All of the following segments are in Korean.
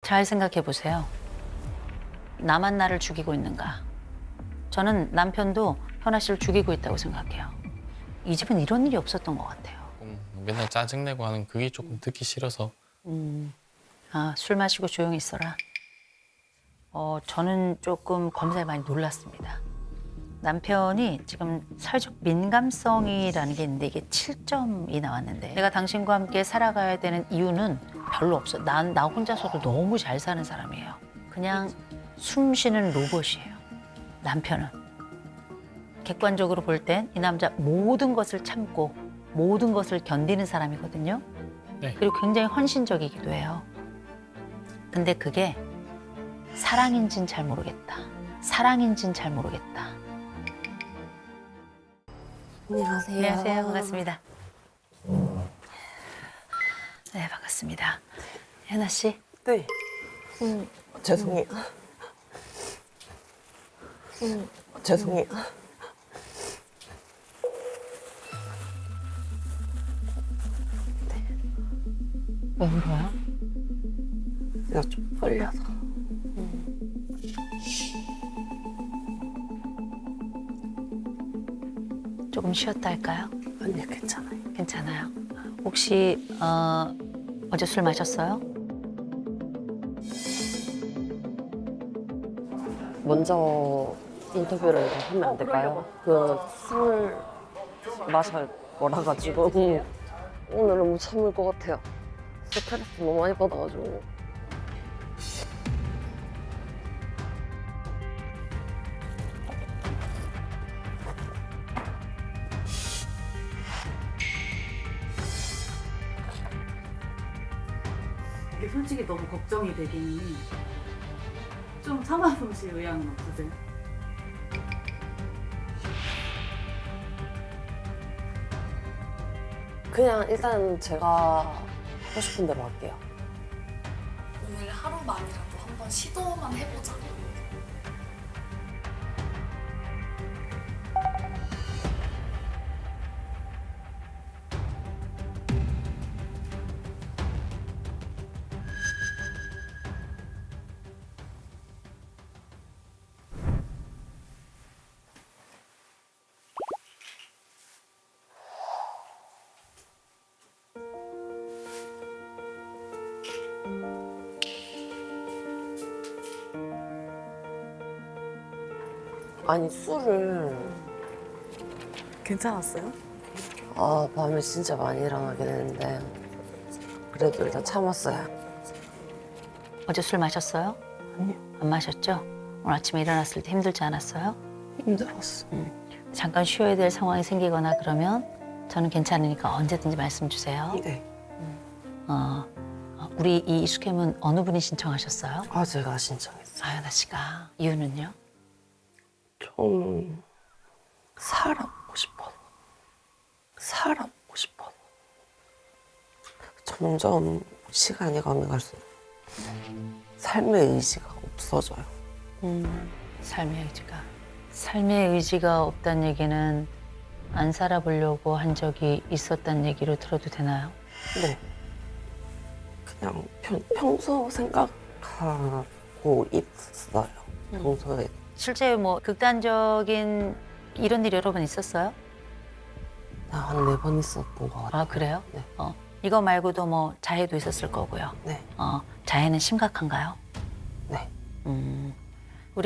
잘 생각해 보세요. 나만 나를 죽이고 있는가? 저는 남편도 현아 씨를 죽이고 있다고 생각해요. 이 집은 이런 일이 없었던 것 같아요. 맨날 짜증내고 하는 그게 조금 듣기 싫어서. 아, 술 마시고 조용히 있어라. 저는 조금 검사에 많이 놀랐습니다. 남편이 지금 사회적 민감성이라는 게 있는데 이게 7점이 나왔는데 내가 당신과 함께 살아가야 되는 이유는 별로 없어. 나 혼자서도 너무 잘 사는 사람이에요. 그냥 숨 쉬는 로봇이에요. 남편은. 객관적으로 볼 땐 이 남자 모든 것을 참고 모든 것을 견디는 사람이거든요. 네. 그리고 굉장히 헌신적이기도 해요. 근데 그게 사랑인진 잘 모르겠다. 사랑인진 잘 모르겠다. 안녕하세요. 안녕하세요. 반갑습니다. 네, 반갑습니다. 현아 씨. 네. 죄송해요. 죄송해요. 왜 울어요? 내가 좀 떨려서. 조금 쉬었다 할까요? 아니요, 괜찮아요. 괜찮아요. 혹시 어제 술 마셨어요? 먼저 인터뷰를 하면 안 될까요? 그 술 마실 거라 가지고 오늘은 못 참을 것 같아요. 스트레스 너무 많이 받아가지고. 이게 솔직히 너무 걱정이 되긴 좀 참아보실 의향은 없으세요? 그냥 일단 제가 하고 싶은 대로 할게요. 오늘 하루만이라도 한번 시도만 해보자. 아니, 술을 괜찮았어요? 밤에 진짜 많이 일어나긴 했는데 그래도 일단 참았어요. 어제 술 마셨어요? 아니요. 안 마셨죠? 오늘 아침에 일어났을 때 힘들지 않았어요? 힘들었어. 잠깐 쉬어야 될 상황이 생기거나 그러면 저는 괜찮으니까 언제든지 말씀 주세요. 네. 우리 이 이수캠은 어느 분이 신청하셨어요? 제가 신청했어요. 아연아 씨가. 이유는요? 좀 살아보고 싶어서. 살아보고 싶어서. 점점 시간이 가면 갈수록 삶의 의지가 없어져요. 삶의 의지가. 삶의 의지가 없다는 얘기는 안 살아보려고 한 적이 있었다는 얘기로 들어도 되나요? 네. 그냥 평소 생각하고 있어요. 평소에. 실제 뭐 극단적인 이런 일이 여러 번 있었어요? 한 4번 있었던 것 같아요. 아, 그래요? 네. 이거 말고도 뭐 자해도 있었을 거고요. 네. 자해는 심각한가요? 네.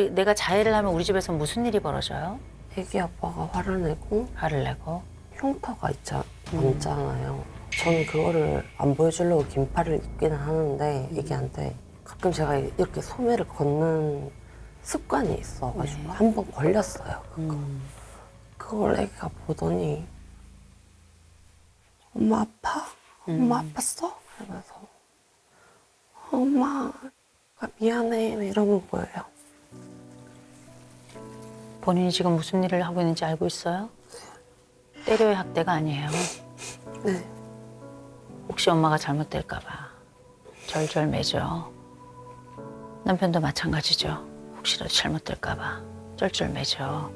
내가 자해를 하면 우리 집에서 무슨 일이 벌어져요? 애기 아빠가 화를 내고 화를 내고. 흉터가 많잖아요. 저는 그거를 안 보여주려고 긴팔을 입기는 하는데 애기한테 가끔 제가 이렇게 소매를 걷는 습관이 있어가지고 네. 한 번 걸렸어요. 그걸 애기가 보더니 엄마 아파? 엄마 아팠어? 이러면서 엄마가 미안해 이러는 거예요. 본인이 지금 무슨 일을 하고 있는지 알고 있어요? 때려야 학대가 아니에요. 네. 혹시 엄마가 잘못될까 봐 절절매죠. 남편도 마찬가지죠. 혹시라도 잘못될까 봐 쩔쩔매죠.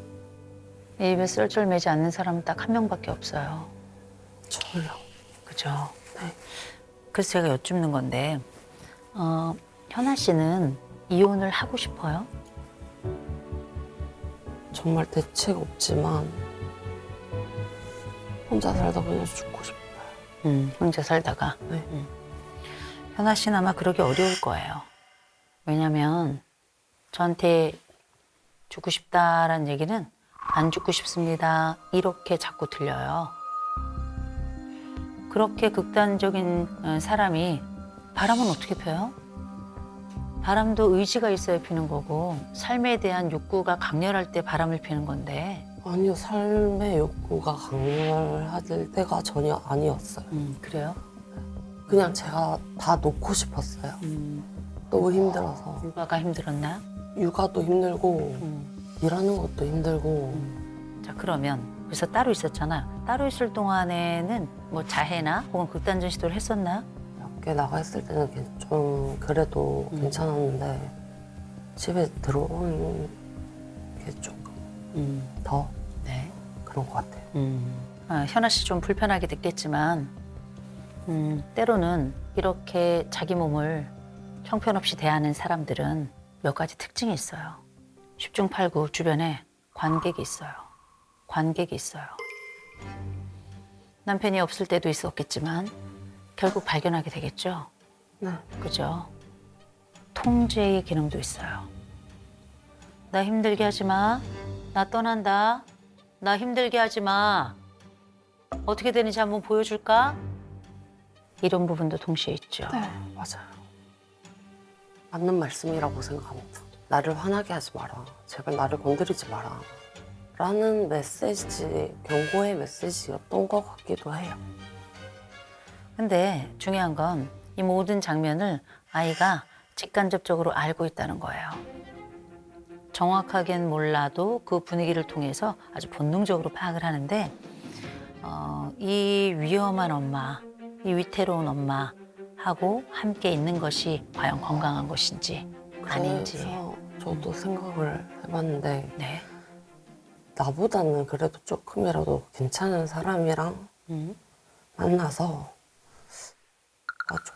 이 입에 쩔쩔매지 않는 사람은 딱 한 명밖에 없어요. 저요. 그죠? 네. 그래서 제가 여쭙는 건데 현아 씨는 이혼을 하고 싶어요? 정말 대책 없지만 혼자 살다 그냥 죽고 싶어요. 혼자 살다가. 네. 현아 씨는 아마 그러기 어려울 거예요. 왜냐면 저한테 죽고 싶다라는 얘기는 안 죽고 싶습니다. 이렇게 자꾸 들려요. 그렇게 극단적인 사람이 바람은 어떻게 펴요? 바람도 의지가 있어야 피는 거고 삶에 대한 욕구가 강렬할 때 바람을 피는 건데. 아니요, 삶의 욕구가 강렬할 때가 전혀 아니었어요. 그래요? 그냥 제가 다 놓고 싶었어요. 너무 힘들어서. 육아가 힘들었나? 육아도 힘들고 일하는 것도 힘들고. 자, 그러면 그래서 따로 있었잖아. 따로 있을 동안에는 뭐 자해나 혹은 극단적 시도를 했었나? 밖에 나가 있을 때는 좀 그래도 괜찮았는데 집에 들어오는 게 조금 더 네. 그런 것 같아요. 현아 씨 좀 불편하게 느꼈지만 때로는 이렇게 자기 몸을 형편없이 대하는 사람들은 몇 가지 특징이 있어요. 10중 8구 주변에 관객이 있어요. 관객이 있어요. 남편이 없을 때도 있었겠지만 결국 발견하게 되겠죠. 네. 그죠? 통제의 기능도 있어요. 나 힘들게 하지 마. 나 떠난다. 나 힘들게 하지 마. 어떻게 되는지 한번 보여줄까? 이런 부분도 동시에 있죠. 네, 맞아요. 맞는 말씀이라고 생각합니다. 나를 화나게 하지 마라. 제발 나를 건드리지 마라. 라는 메시지, 경고의 메시지였던 것 같기도 해요. 근데 중요한 건 이 모든 장면을 아이가 직간접적으로 알고 있다는 거예요. 정확하게는 몰라도 그 분위기를 통해서 아주 본능적으로 파악을 하는데 이 위험한 엄마, 이 위태로운 엄마하고 함께 있는 것이 과연 건강한 것인지 아닌지. 그래서 저도 생각을 해봤는데 네. 나보다는 그래도 조금이라도 괜찮은 사람이랑 만나서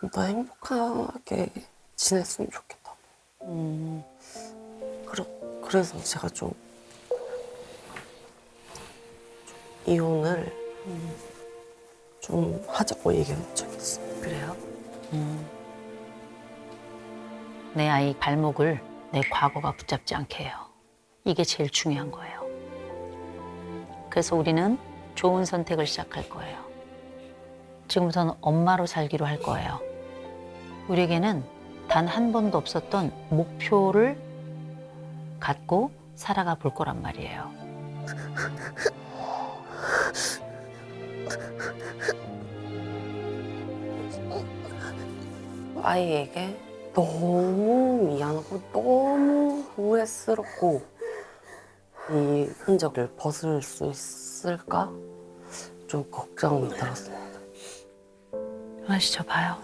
좀 더 행복하게 지냈으면 좋겠다. 그래서 제가 좀 이혼을 좀 하자고 얘기한 적이 있어요. 그래요? 내 아이 발목을 내 과거가 붙잡지 않게 해요. 이게 제일 중요한 거예요. 그래서 우리는 좋은 선택을 시작할 거예요. 지금부터는 엄마로 살기로 할 거예요. 우리에게는 단 한 번도 없었던 목표를 갖고 살아가 볼 거란 말이에요. 아이에게 너무 미안하고 너무 후회스럽고 이 흔적을 벗을 수 있을까? 좀 걱정이 들었습니다. 현아 씨, 저 봐요.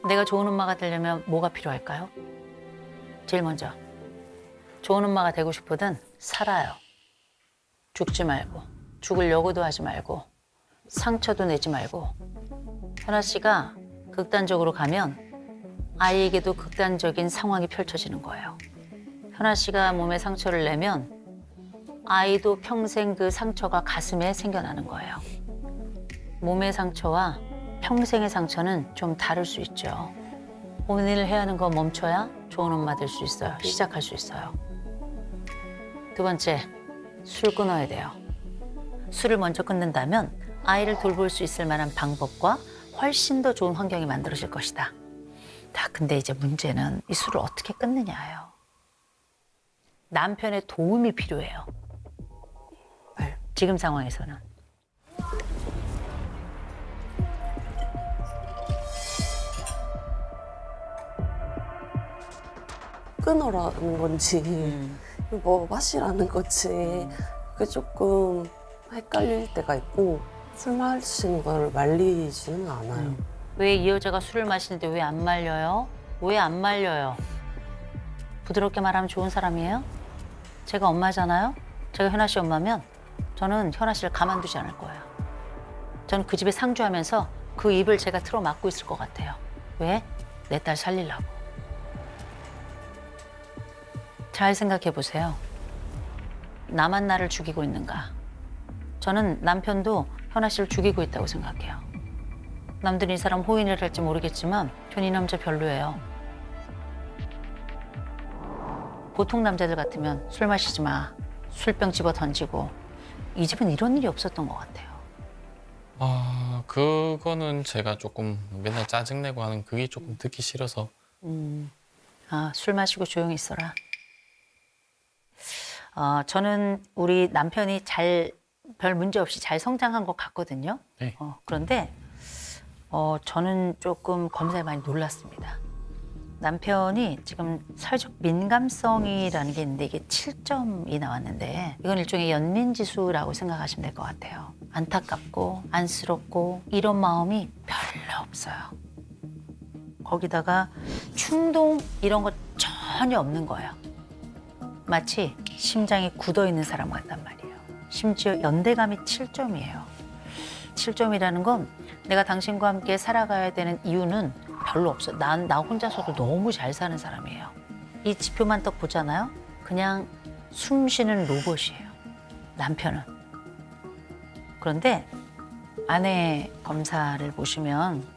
내가 좋은 엄마가 되려면 뭐가 필요할까요? 제일 먼저 좋은 엄마가 되고 싶거든 살아요. 죽지 말고 죽으려고도 하지 말고 상처도 내지 말고. 현아 씨가 극단적으로 가면 아이에게도 극단적인 상황이 펼쳐지는 거예요. 현아 씨가 몸에 상처를 내면 아이도 평생 그 상처가 가슴에 생겨나는 거예요. 몸의 상처와 평생의 상처는 좀 다를 수 있죠. 오늘 해야 하는 거 멈춰야 좋은 엄마 될 수 있어요. 시작할 수 있어요. 두 번째, 술 끊어야 돼요. 술을 먼저 끊는다면 아이를 돌볼 수 있을 만한 방법과 훨씬 더 좋은 환경이 만들어질 것이다. 자, 근데 이제 문제는 이 술을 어떻게 끊느냐예요. 남편의 도움이 필요해요. 네. 지금 상황에서는. 끊어라는 건지 뭐 마시라는 건지 그게 조금 헷갈릴 때가 있고 술 마시는 걸 말리지는 않아요. 왜 이 여자가 술을 마시는데 왜 안 말려요? 왜 안 말려요? 부드럽게 말하면 좋은 사람이에요? 제가 엄마잖아요? 제가 현아 씨 엄마면 저는 현아 씨를 가만두지 않을 거예요. 저는 그 집에 상주하면서 그 입을 제가 틀어 막고 있을 것 같아요. 왜? 내 딸 살리려고. 잘 생각해 보세요. 나만 나를 죽이고 있는가? 저는 남편도 현아 씨를 죽이고 있다고 생각해요. 남들이 이 사람 호인을 할지 모르겠지만 전 이 남자 별로예요. 보통 남자들 같으면 술 마시지 마, 술병 집어 던지고. 이 집은 이런 일이 없었던 것 같아요. 그거는 제가 조금 맨날 짜증내고 하는 그게 조금 듣기 싫어서. 술 마시고 조용히 있어라. 저는 우리 남편이 별 문제 없이 잘 성장한 것 같거든요. 네. 그런데 저는 조금 검사에 많이 놀랐습니다. 남편이 지금 사회적 민감성이라는 게 있는데 이게 7점이 나왔는데 이건 일종의 연민지수라고 생각하시면 될 것 같아요. 안타깝고 안쓰럽고 이런 마음이 별로 없어요. 거기다가 충동 이런 거 전혀 없는 거예요. 마치 심장이 굳어 있는 사람 같단 말이에요. 심지어 연대감이 7점이에요. 7점이라는 건 내가 당신과 함께 살아가야 되는 이유는 별로 없어. 나 혼자서도 너무 잘 사는 사람이에요. 이 지표만 딱 보잖아요. 그냥 숨 쉬는 로봇이에요. 남편은. 그런데 아내 검사를 보시면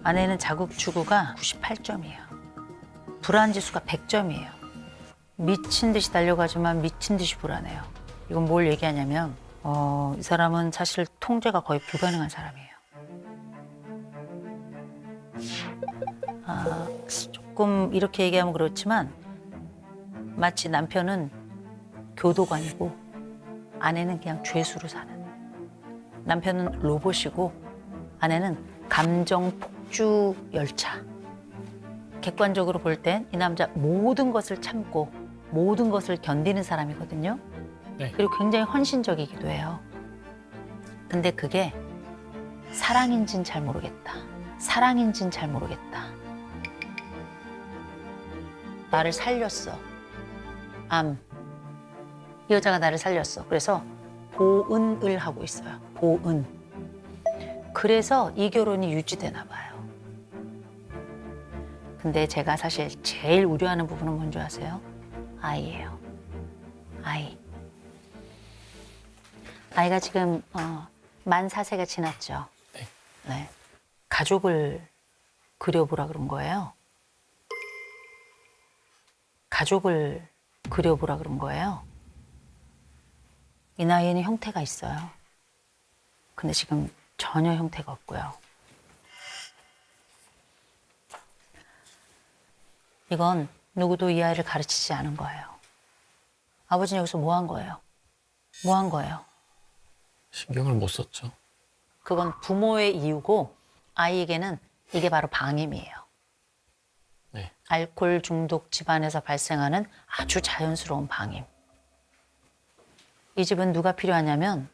아내는 자국 추구가 98점이에요. 불안 지수가 100점이에요. 미친 듯이 달려가지만 미친 듯이 불안해요. 이건 뭘 얘기하냐면 이 사람은 사실 통제가 거의 불가능한 사람이에요. 조금 이렇게 얘기하면 그렇지만 마치 남편은 교도관이고 아내는 그냥 죄수로 사는. 남편은 로봇이고 아내는 감정 폭주 열차. 객관적으로 볼 땐 이 남자 모든 것을 참고 모든 것을 견디는 사람이거든요. 네. 그리고 굉장히 헌신적이기도 해요. 근데 그게 사랑인진 잘 모르겠다. 사랑인진 잘 모르겠다. 나를 살렸어. 이 여자가 나를 살렸어. 그래서 보은을 하고 있어요. 보은. 그래서 이 결혼이 유지되나 봐요. 근데 제가 사실 제일 우려하는 부분은 뭔지 아세요? 아이예요. 아이. 아이가 지금 만 4세가 지났죠. 네. 네. 가족을 그려보라 그런 거예요. 가족을 그려보라 그런 거예요. 이 나이에는 형태가 있어요. 근데 지금 전혀 형태가 없고요. 이건 누구도 이 아이를 가르치지 않은 거예요. 아버지는 여기서 뭐 한 거예요? 뭐 한 거예요? 신경을 못 썼죠. 그건 부모의 이유고 아이에게는 이게 바로 방임이에요. 네. 알코올 중독 집안에서 발생하는 아주 자연스러운 방임. 이 집은 누가 필요하냐면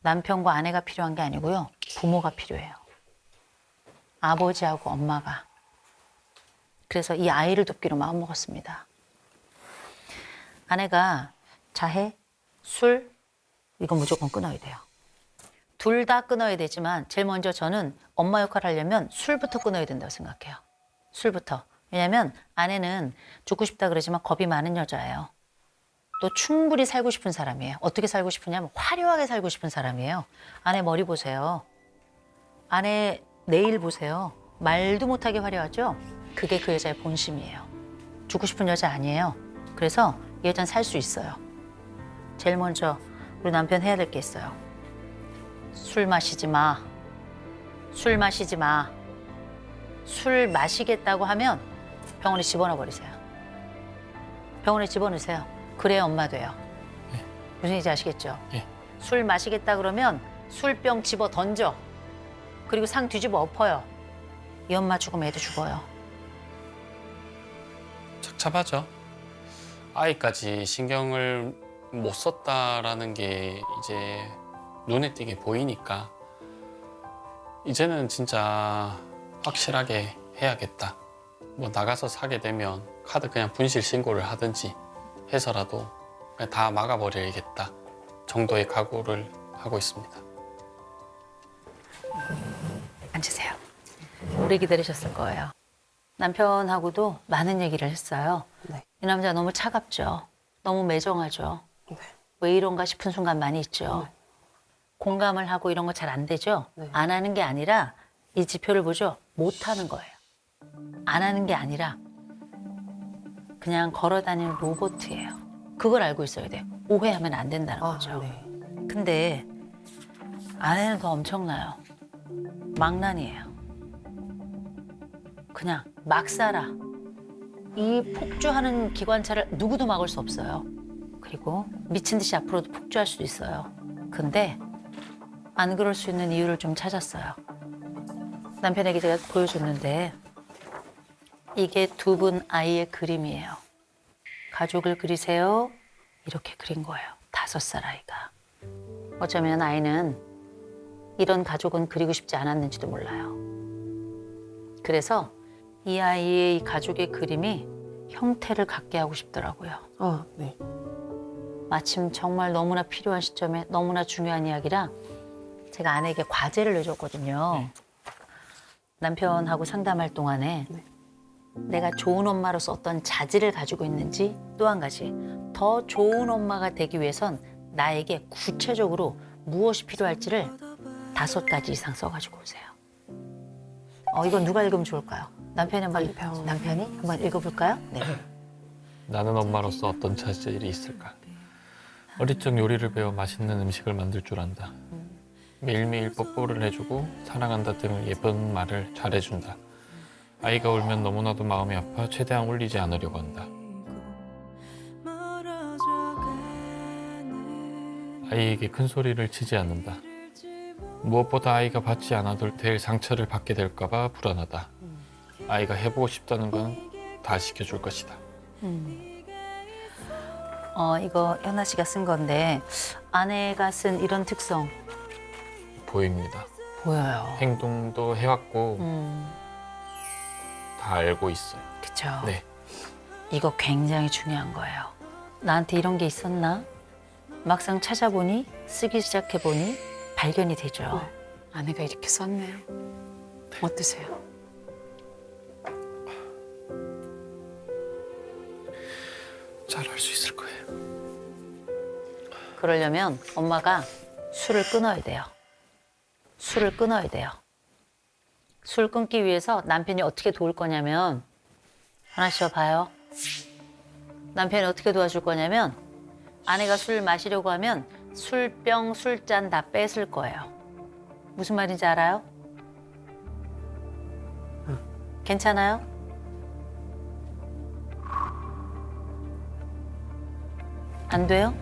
남편과 아내가 필요한 게 아니고요. 부모가 필요해요. 아버지하고 엄마가. 그래서 이 아이를 돕기로 마음먹었습니다. 아내가 자해, 술, 이거 무조건 끊어야 돼요. 둘 다 끊어야 되지만 제일 먼저 저는 엄마 역할을 하려면 술부터 끊어야 된다고 생각해요. 술부터. 왜냐하면 아내는 죽고 싶다 그러지만 겁이 많은 여자예요. 또 충분히 살고 싶은 사람이에요. 어떻게 살고 싶으냐면 화려하게 살고 싶은 사람이에요. 아내 머리 보세요. 아내 네일 보세요. 말도 못하게 화려하죠? 그게 그 여자의 본심이에요. 죽고 싶은 여자 아니에요. 그래서 이 여자는 살 수 있어요. 제일 먼저 우리 남편 해야 될 게 있어요. 술 마시지 마. 술 마시지 마. 술 마시겠다고 하면 병원에 집어넣어 버리세요. 병원에 집어넣으세요. 그래야 엄마 돼요. 네. 무슨 얘기인지 아시겠죠? 네. 술 마시겠다 그러면 술병 집어 던져. 그리고 상 뒤집어 엎어요. 이 엄마 죽으면 애도 죽어요. 착잡하죠. 아이까지 신경을 못 썼다라는 게 이제 눈에 띄게 보이니까 이제는 진짜 확실하게 해야겠다. 뭐 나가서 사게 되면 카드 그냥 분실 신고를 하든지 해서라도 그냥 다 막아버려야겠다 정도의 각오를 하고 있습니다. 앉으세요. 오래 기다리셨을 거예요. 남편하고도 많은 얘기를 했어요. 네. 이 남자 너무 차갑죠. 너무 매정하죠. 네. 왜 이런가 싶은 순간 많이 있죠. 네. 공감을 하고 이런 거 잘 안 되죠. 네. 안 하는 게 아니라 이 지표를 보죠. 못 하는 거예요. 안 하는 게 아니라 그냥 걸어 다니는 로봇이에요. 그걸 알고 있어야 돼요. 오해하면 안 된다는 거죠. 네. 근데 아내는 더 엄청나요. 망난이에요. 그냥 막 살아. 이 폭주하는 기관차를 누구도 막을 수 없어요. 그리고 미친 듯이 앞으로도 폭주할 수도 있어요. 근데 안 그럴 수 있는 이유를 좀 찾았어요. 남편에게 제가 보여줬는데 이게 두 분 아이의 그림이에요. 가족을 그리세요. 이렇게 그린 거예요. 5살 아이가. 어쩌면 아이는 이런 가족은 그리고 싶지 않았는지도 몰라요. 그래서 이 아이의 이 가족의 그림이 형태를 갖게 하고 싶더라고요. 네. 마침 정말 너무나 필요한 시점에 너무나 중요한 이야기라 제가 아내에게 과제를 내줬거든요. 남편하고 상담할 동안에 네. 내가 좋은 엄마로서 어떤 자질을 가지고 있는지 또 한 가지 더 좋은 엄마가 되기 위해선 나에게 구체적으로 무엇이 필요할지를 5가지 이상 써가지고 오세요. 이건 누가 읽으면 좋을까요? 남편이 한번 남편이 한번 읽어볼까요? 네. 나는 엄마로서 어떤 자질이 있을까? 어릴 적 요리를 배워 맛있는 음식을 만들 줄 안다. 매일매일 뽀뽀를 해주고 사랑한다 등을 예쁜 말을 잘해준다. 아이가 울면 너무나도 마음이 아파 최대한 울리지 않으려고 한다. 아이에게 큰 소리를 치지 않는다. 무엇보다 아이가 받지 않아도 될 상처를 받게 될까 봐 불안하다. 아이가 해보고 싶다는 건 다 시켜줄 것이다. 이거 현아 씨가 쓴 건데 아내가 쓴 이런 특성 보입니다. 보여요. 행동도 해왔고 다 알고 있어요. 그쵸? 네. 이거 굉장히 중요한 거예요. 나한테 이런 게 있었나? 막상 찾아보니 쓰기 시작해보니 발견이 되죠. 아내가 이렇게 썼네요. 어떠세요? 잘할 수 있을 거예요. 그러려면 엄마가 술을 끊어야 돼요. 술을 끊어야 돼요. 술 끊기 위해서 남편이 어떻게 도울 거냐면 하나 씨 봐요. 남편이 어떻게 도와줄 거냐면 아내가 술 마시려고 하면 술병, 술잔 다 뺏을 거예요. 무슨 말인지 알아요? 괜찮아요? 안 돼요?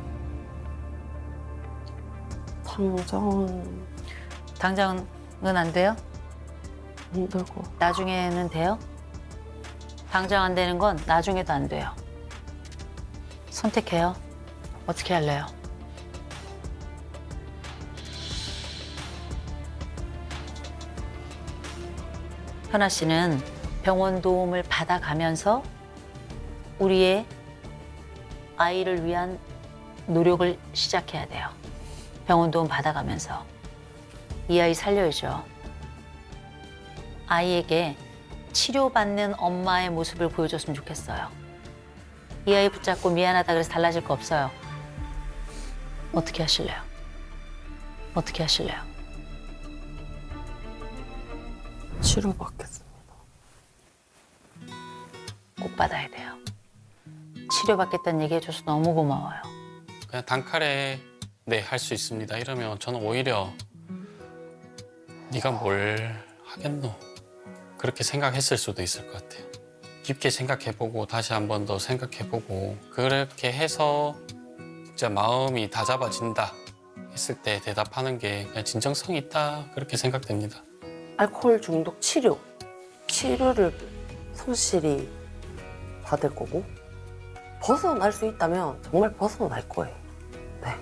당장은 안 돼요? 힘들고. 나중에는 돼요? 당장 안 되는 건 나중에도 안 돼요. 선택해요. 어떻게 할래요? 현아 씨는 병원 도움을 받아가면서 우리의 아이를 위한 노력을 시작해야 돼요. 병원 도움 받아가면서. 이 아이 살려야죠. 아이에게 치료받는 엄마의 모습을 보여줬으면 좋겠어요. 이 아이 붙잡고 미안하다 그래서 달라질 거 없어요. 어떻게 하실래요? 어떻게 하실래요? 치료받겠습니다. 꼭 받아야 돼요. 치료받겠다는 얘기해줘서 너무 고마워요. 그냥 단칼에 네, 할 수 있습니다. 이러면 저는 오히려 네가 뭘 하겠노? 그렇게 생각했을 수도 있을 것 같아요. 깊게 생각해보고 다시 한 번 더 생각해보고 그렇게 해서 진짜 마음이 다잡아진다 했을 때 대답하는 게 그냥 진정성이 있다 그렇게 생각됩니다. 알코올 중독 치료를 성실히 받을 거고 벗어날 수 있다면 정말 벗어날 거예요. 네.